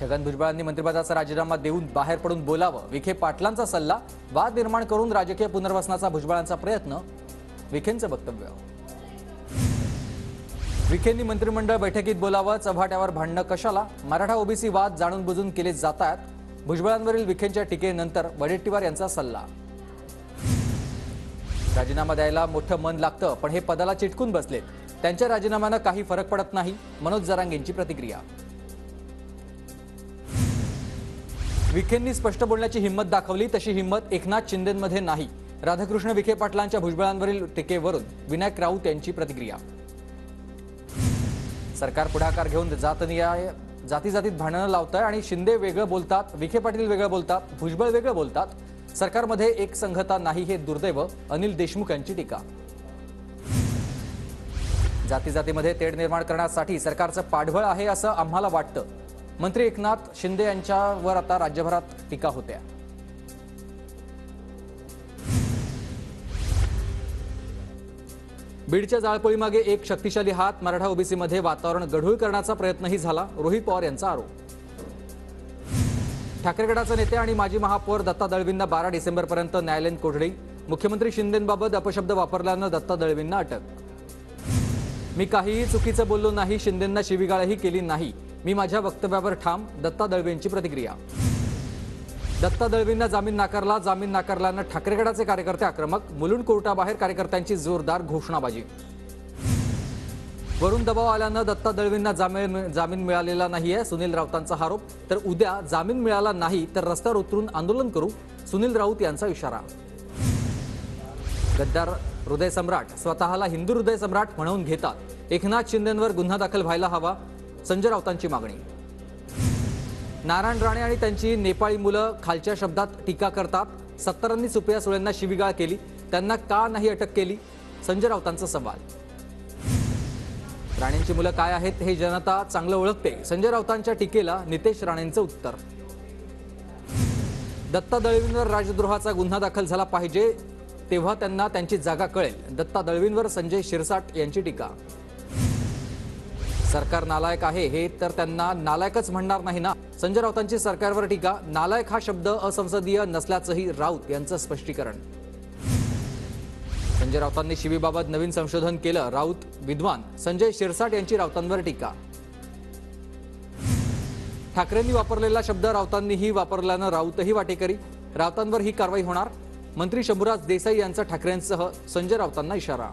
छगन भुजबळांनी मंत्रिपदाचा राजीनामा देऊन बाहेर पडून बोलावं, विखे पाटलांचा सल्ला, वाद निर्माण करून राजकीय पुनर्वसनाचा भुजबळांचा प्रयत्न, विखेंचं वक्तव्य. विखेंनी मंत्रिमंडळ बैठकीत बोलावं, चव्हाट्यावर भांडणं कशाला, मराठा ओबीसी वाद जाणून बुजून केले जातात. भुजबळांवरील विखेंच्या टीकेनंतर वडेट्टीवार यांचा सल्ला. राजीनामा द्यायला मोठं मन लागतं, पण हे पदाला चिटकून बसलेत. त्यांच्या राजीनाम्यानं काही फरक पडत नाही. मनोज जरांगेंची प्रतिक्रिया. विखेंनी स्पष्ट बोलण्याची हिंमत दाखवली, तशी हिंमत एकनाथ शिंदेंमध्ये नाही. राधाकृष्ण विखे पाटलांच्या भुजबळांवरील टीकेवरून विनायक राऊत यांची प्रतिक्रिया. सरकार पुढाकार घेऊन जातीजातीत भांडणं लावतंय आणि शिंदे वेगळं बोलतात, विखे पाटील वेगळं बोलतात, भुजबळ वेगळं बोलतात. सरकारमध्ये एक संघता नाही, हे दुर्दैव. अनिल देशमुख यांची टीका. जातीजातीमध्ये तेढ निर्माण करण्यासाठी सरकारचं पाठबळ आहे असं आम्हाला वाटतं. मंत्री एकनाथ शिंदे यांच्यावर आता राज्यभरात टीका होत्या. बीडच्या जाळपोळीमागे एक शक्तिशाली हात, मराठा ओबीसीमध्ये वातावरण गढूळ करण्याचा प्रयत्नही झाला. रोहित पवार यांचा आरोप. ठाकरे गटाचे नेते आणि माजी महापौर दत्ता दळवींना 12 डिसेंबरपर्यंत न्यायालयीन कोठडी. मुख्यमंत्री शिंदेंबाबत अपशब्द वापरल्यानं दत्ता दळवींना अटक. मी काहीही चुकीचं बोललो नाही, शिंदेंना शिवीगाळही केली नाही. मी माझ्या वक्तव्यावर ठाम. दत्ता दळवींची प्रतिक्रिया. दत्ता दळवींना जामीन नाकारला. जामीन नाकारल्यानं ठाकरे गटाचे कार्यकर्ते आक्रमक. मुलुंड कोर्टाबाहेर कार्यकर्त्यांची जोरदार घोषणाबाजी. वरून दबाव आल्यानं दत्ता दळवींना जामीन मिळालेला नाहीये, सुनील राऊतांचा आरोप. तर उद्या जामीन मिळाला नाही तर रस्त्यावर उतरून आंदोलन करू, सुनील राऊत यांचा इशारा. गद्दार हृदय सम्राट स्वतःला हिंदू हृदय सम्राट म्हणून घेतात. एकनाथ शिंदेंवर गुन्हा दाखल व्हायला हवा, संजय राऊतांची मागणी. नारायण राणे आणि त्यांची नेपाळी मुलं खालच्या शब्दात टीका करतात. 70 सुप्रिया सुळेंना शिवीगाळ केली, त्यांना का नाही अटक केली, संजय राऊतांचा सवाल. राणेंची मुलं काय आहेत हे जनता चांगलं ओळखते. संजय राऊतांच्या टीकेला नितेश राणेंचं उत्तर. दत्ता दळवींवर राजद्रोहाचा गुन्हा दाखल झाला पाहिजे, तेव्हा त्यांना त्यांची जागा कळेल. दत्ता दळवींवर संजय शिरसाट यांची टीका. सरकार नालायक आहे हे तर त्यांना नालायकच म्हणणार नाही ना, संजय राऊतांची सरकारवर टीका. नालायक हा शब्द असंसदीय नसल्याचंही राऊत यांचं स्पष्टीकरण. संजय राऊतांनी शिवीबाबत नवीन संशोधन केलं, राऊत विद्वान. संजय शिरसाट यांची राऊतांवर टीका. ठाकरेंनी वापरलेला शब्द राऊतांनीही वापरल्यानं राऊतही वाटेकरी. राऊतांवर ही कारवाई होणार. मंत्री शंभूराज देसाई यांचा ठाकरेंसह संजय राऊतांना इशारा.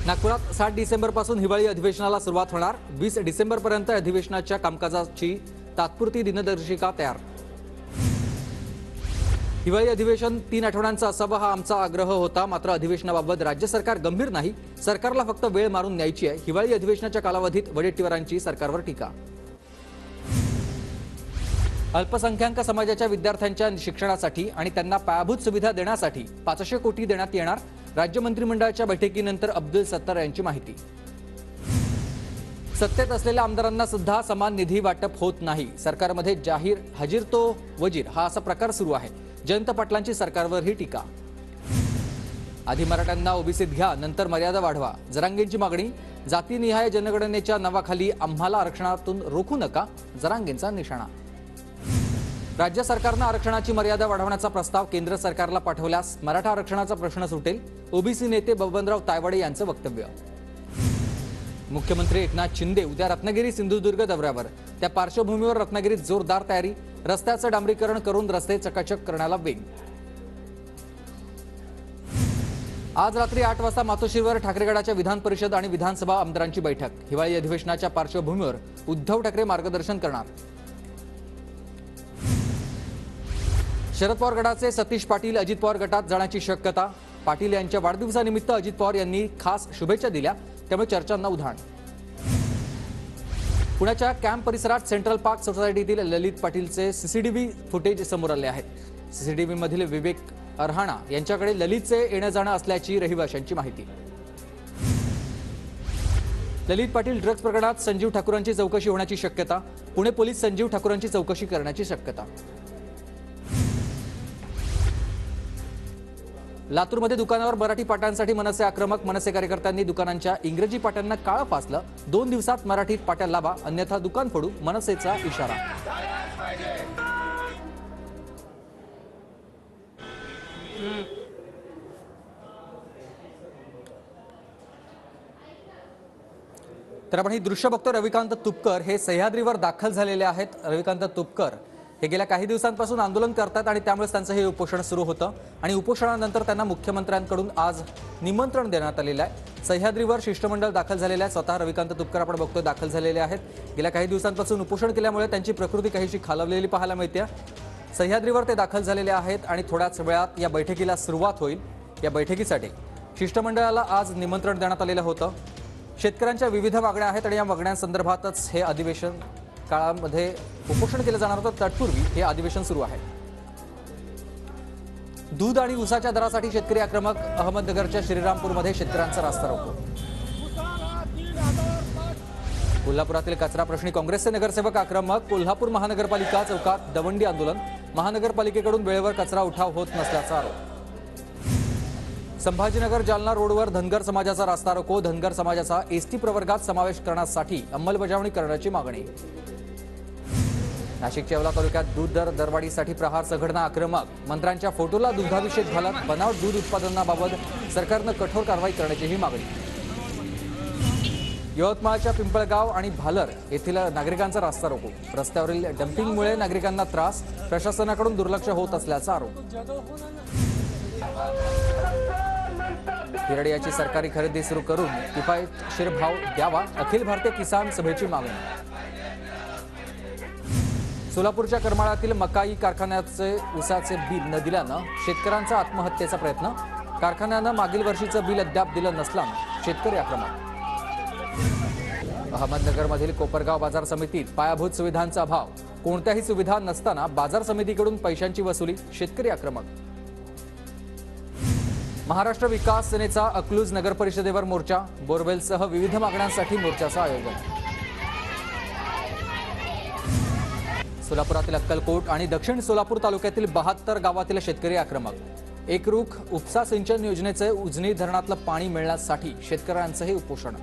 नागपुरात 7 डिसेंबरपासून हिवाळी अधिवेशनाला सुरुवात होणार. 20 डिसेंबरपर्यंत अधिवेशनाच्या कामकाजाची तात्पुरती दिनदर्शिका तयार. हिवाळी अधिवेशन 3 आठवड्यांचा असावं हा आमचा आग्रह होता. मात्र अधिवेशनाबाबत राज्य सरकार गंभीर नाही, सरकारला फक्त वेळ मारून न्यायची आहे. हिवाळी अधिवेशनाच्या कालावधीत वडेट्टीवारांची सरकारवर टीका. अल्पसंख्याक समाजाच्या विद्यार्थ्यांच्या शिक्षणासाठी आणि त्यांना पायाभूत सुविधा देण्यासाठी 500 कोटी देण्यात येणार. राज्य मंत्रिमंडळाच्या बैठकीनंतर अब्दुल सत्तार यांची माहिती. सत्तेत असलेल्या आमदारांना सुद्धा समान निधी वाटप होत नाही. सरकारमध्ये जाहीर हजीर तो वजीर हा असा प्रकार सुरू आहे. जयंत पाटलांची सरकारवर ही टीका. आधी मराठ्यांना ओबीसीत घ्या, नंतर मर्यादा वाढवा, जरांगेंची मागणी. जातीनिहाय जनगणनेच्या नावाखाली आम्हाला आरक्षणातून रोखू नका, जरांगेंचा निशाणा. राज्य सरकारनं आरक्षणाची मर्यादा वाढवण्याचा प्रस्ताव केंद्र सरकारला पाठवल्यास मराठा आरक्षणाचा प्रश्न सुटेल. ओबीसी नेते बबनराव तायवाडे यांचं वक्तव्य. मुख्यमंत्री एकनाथ शिंदे उद्या रत्नागिरी सिंधुदुर्ग दौऱ्यावर. त्या पार्श्वभूमीवर रत्नागिरीत जोरदार तयारी. रस्त्याचं डांबरीकरण करून रस्ते चकाचक करण्याला वेग. आज रात्री 8 वाजता मातोश्रीवर ठाकरे गटाच्या विधान परिषद आणि विधानसभा आमदारांची बैठक. हिवाळी अधिवेशनाच्या पार्श्वभूमीवर उद्धव ठाकरे मार्गदर्शन करणार. शरद पवार गटाचे सतीश पाटील अजित पवार गटात जाण्याची शक्यता. पाटील यांच्या वाढदिवसानिमित्त अजित पवार यांनी खास शुभेच्छा दिल्या, त्यामुळे चर्चांना उधाण. पुण्याच्या कॅम्प परिसरात सेंट्रल पार्क सोसायटीतील ललित पाटीलचे सीसीटीव्ही फुटेज समोर आले आहेत. सीसीटीव्ही मधील विवेक अरहाणा यांच्याकडे ललितचे येणं जाणं असल्याची रहिवाशांची माहिती. ललित पाटील ड्रग्ज प्रकरणात संजीव ठाकूरांची चौकशी होण्याची शक्यता. पुणे पोलीस संजीव ठाकूरांची चौकशी करण्याची शक्यता. लातूरमध्ये दुकानावर मराठी पाट्यांसाठी मनसे आक्रमक. मनसे कार्यकर्त्यांनी दुकानांच्या इंग्रजी पाट्यांना काळं फासलं. 2 दिवसात मराठीत पाट्या लावा अन्यथा दुकान फोडू, मनसेचा इशारा. तर आपण ही दृश्य बघतो. रविकांत तुपकर हे सह्याद्रीवर दाखल झालेले आहेत. रविकांत तुपकर हे गेल्या काही दिवसांपासून आंदोलन करतात आणि त्यामुळे त्यांचं हे उपोषण सुरू होतं आणि उपोषणानंतर त्यांना मुख्यमंत्र्यांकडून आज निमंत्रण देण्यात आलेलं आहे. सह्याद्रीवर शिष्टमंडळ दाखल झालेलं आहे. स्वतः रविकांत तुपकर आपण बघतोय दाखल झालेले आहेत. गेल्या काही दिवसांपासून उपोषण केल्यामुळे त्यांची प्रकृती काहीशी खालावलेली पाहायला मिळते. सह्याद्रीवर ते दाखल झालेले आहेत आणि थोड्याच वेळात या बैठकीला सुरुवात होईल. या बैठकीसाठी शिष्टमंडळाला आज निमंत्रण देण्यात आलेलं होतं. शेतकऱ्यांच्या विविध मागण्या आहेत आणि या मागण्यांसंदर्भातच हे अधिवेशन काळामध्ये उपोषण केलं जाणार होतं. तत्पूर्वी हे अधिवेशन सुरू आहे. दूध आणि ऊसाच्या दरासाठी शेतकरी आक्रमक. अहमदनगरच्या श्रीरामपूरमध्ये शेतकऱ्यांचा रास्ता रोको. कोल्हापुरातील कचरा प्रश्नी काँग्रेसचे नगरसेवक आक्रमक. कोल्हापूर महानगरपालिका चौकात दवंडी आंदोलन. महानगरपालिकेकडून वेळेवर कचरा उठाव होत नसल्याचा आरोप. संभाजीनगर जालना रोडवर धनगर समाजाचा रास्ता रोको. धनगर समाजाचा एसटी प्रवर्गात समावेश करण्यासाठी अंमलबजावणी करण्याची मागणी. नाशिकच्या येवला तालुक्यात दूध दर दरवाढीसाठी प्रहार संघटना आक्रमक. मंत्र्यांच्या फोटोला दुधाभिषेक घालत बनावट दूध उत्पादनाबाबत सरकारनं कठोर कारवाई करण्याचीही मागणी. यवतमाळच्या पिंपळगाव आणि भालर येथील नागरिकांचा रास्ता रोको. रस्त्यावरील डम्पिंगमुळे नागरिकांना त्रास. प्रशासनाकडून दुर्लक्ष होत असल्याचा आरोप. हिरड्याची सरकारी खरेदी सुरू करून किफायतशीर भाव द्यावा. अखिल भारतीय किसान सभेची मागणी. सोलापूरच्या करमाळ्यातील मकाई कारखान्याचे ऊसाचे बिल न दिल्यानं शेतकऱ्यांचा आत्महत्येचा प्रयत्न. कारखान्यानं मागील वर्षीचं बिल अद्याप दिलं नसल्यानं शेतकरी आक्रमक. अहमदनगरमधील कोपरगाव बाजार समितीत पायाभूत सुविधांचा अभाव. कोणत्याही सुविधा नसताना बाजार समितीकडून पैशांची वसुली. शेतकरी आक्रमक. महाराष्ट्र विकास सेनेचा अकलूज नगर परिषदेवर मोर्चा. बोरवेलसह विविध मागण्यांसाठी मोर्चाचं आयोजन. सोलापुरातील अक्कलकोट आणि दक्षिण सोलापूर तालुक्यातील 72 गावातील शेतकरी आक्रमक. एकरूख उपसा सिंचन योजनेचे उजनी धरणातलं पाणी मिळण्यासाठी शेतकऱ्यांचंही उपोषण.